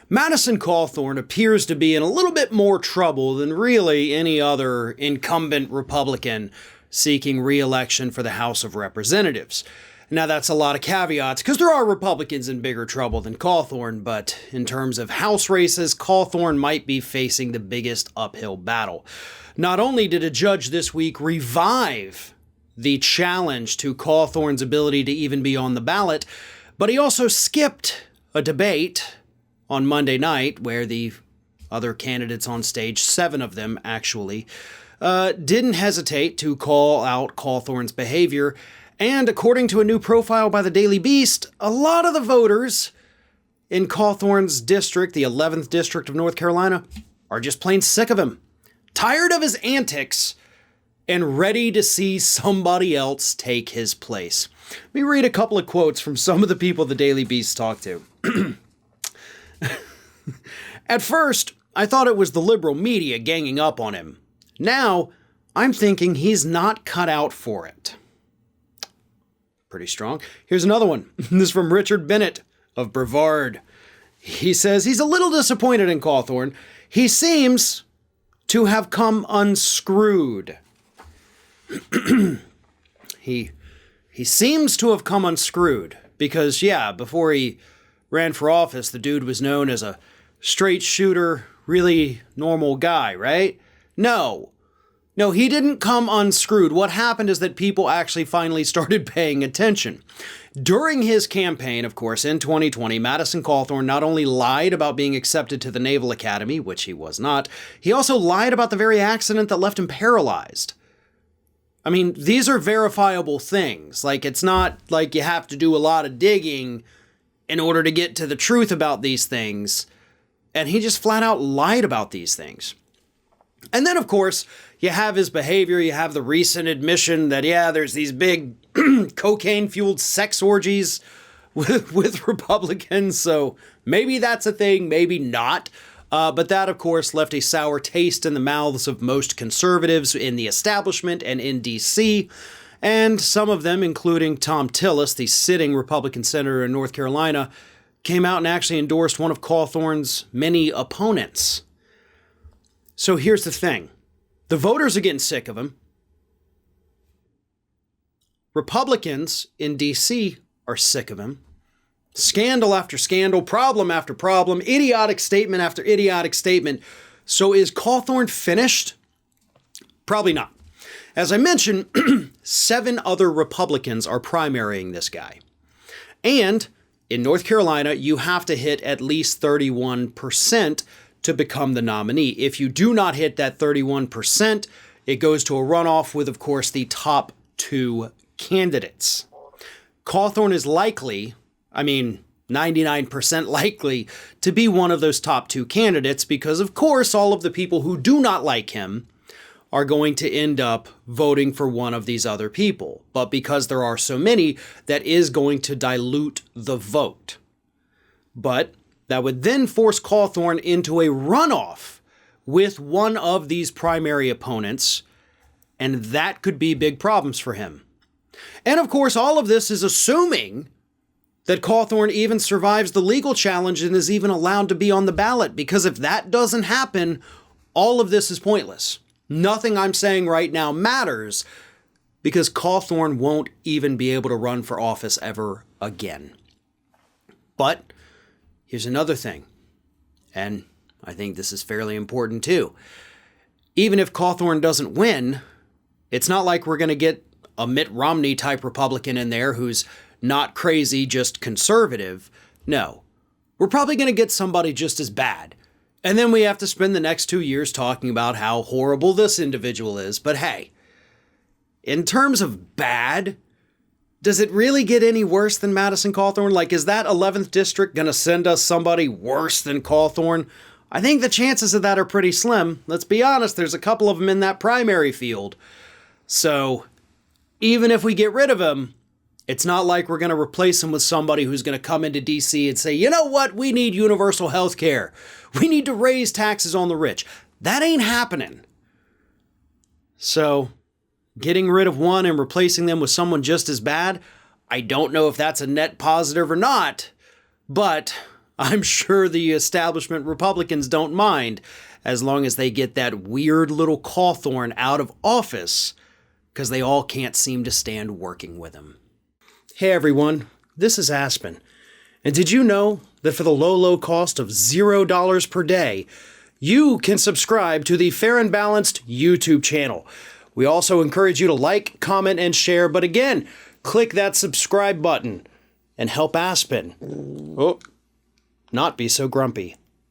Madison Cawthorn appears to be in a little bit more trouble than really any other incumbent Republican seeking re-election for the House of Representatives. Now, that's a lot of caveats, because there are Republicans in bigger trouble than Cawthorn, but in terms of House races, Cawthorn might be facing the biggest uphill battle. Not only did a judge this week revive the challenge to Cawthorn's ability to even be on the ballot, but he also skipped a debate on Monday night where the other candidates on stage, 7 of them actually, didn't hesitate to call out Cawthorn's behavior. And according to a new profile by the Daily Beast, a lot of the voters in Cawthorn's district, the 11th district of North Carolina, are just plain sick of him, tired of his antics, and ready to see somebody else take his place. Let me read a couple of quotes from some of the people the Daily Beast talked to. At first, I thought it was the liberal media ganging up on him. Now, I'm thinking he's not cut out for it. Pretty strong. Here's another one. This is from Richard Bennett of Brevard. He says he's a little disappointed in Cawthorn. He seems to have come unscrewed. He seems to have come unscrewed because, yeah, before he ran for office, the dude was known as a straight shooter, really normal guy, right? No, he didn't come unscrewed. What happened is that people actually finally started paying attention. During his campaign, of course, in 2020, Madison Cawthorn not only lied about being accepted to the Naval Academy, which he was not, he also lied about the very accident that left him paralyzed. I mean, these are verifiable things. Like, it's not like you have to do a lot of digging in order to get to the truth about these things. And he just flat out lied about these things. And then, of course, you have his behavior. You have the recent admission that, yeah, there's these big cocaine-fueled sex orgies with Republicans. So maybe that's a thing, maybe not. But that, of course, left a sour taste in the mouths of most conservatives in the establishment and in D.C., and some of them, including Tom Tillis, the sitting Republican senator in North Carolina, came out and actually endorsed one of Cawthorn's many opponents. So here's the thing. The voters are getting sick of him. Republicans in D.C. are sick of him. Scandal after scandal, problem after problem, idiotic statement after idiotic statement. So is Cawthorn finished? Probably not. As I mentioned, 7 other Republicans are primarying this guy. And in North Carolina, you have to hit at least 31% to become the nominee. If you do not hit that 31%, it goes to a runoff with, of course, the top 2 candidates. Cawthorn is likely, 99% likely, to be one of those top 2 candidates because, of course, all of the people who do not like him are going to end up voting for one of these other people. But because there are so many, that is going to dilute the vote. But that would then force Cawthorn into a runoff with one of these primary opponents, and that could be big problems for him. And of course, all of this is assuming that Cawthorn even survives the legal challenge and is even allowed to be on the ballot, because if that doesn't happen, all of this is pointless. Nothing I'm saying right now matters because Cawthorn won't even be able to run for office ever again. But here's another thing, and I think this is fairly important too. Even if Cawthorn doesn't win, it's not like we're going to get a Mitt Romney type Republican in there who's not crazy, just conservative. No, we're probably going to get somebody just as bad. And then we have to spend the next 2 years talking about how horrible this individual is. But hey, in terms of bad, does it really get any worse than Madison Cawthorn? Like, is that 11th district going to send us somebody worse than Cawthorn? I think the chances of that are pretty slim. Let's be honest, there's a couple of them in that primary field. So even if we get rid of him, it's not like we're going to replace him with somebody who's going to come into D.C. and say, you know what, we need universal health care. We need to raise taxes on the rich. That ain't happening. So getting rid of one and replacing them with someone just as bad, I don't know if that's a net positive or not, but I'm sure the establishment Republicans don't mind, as long as they get that weird little Cawthorn out of office, because they all can't seem to stand working with him. Hey everyone, this is Aspen. And did you know that for the low cost of $0 per day, you can subscribe to the Fair and Balanced YouTube channel? We also encourage you to like, comment, and share, but again, click that subscribe button and help Aspen not be so grumpy.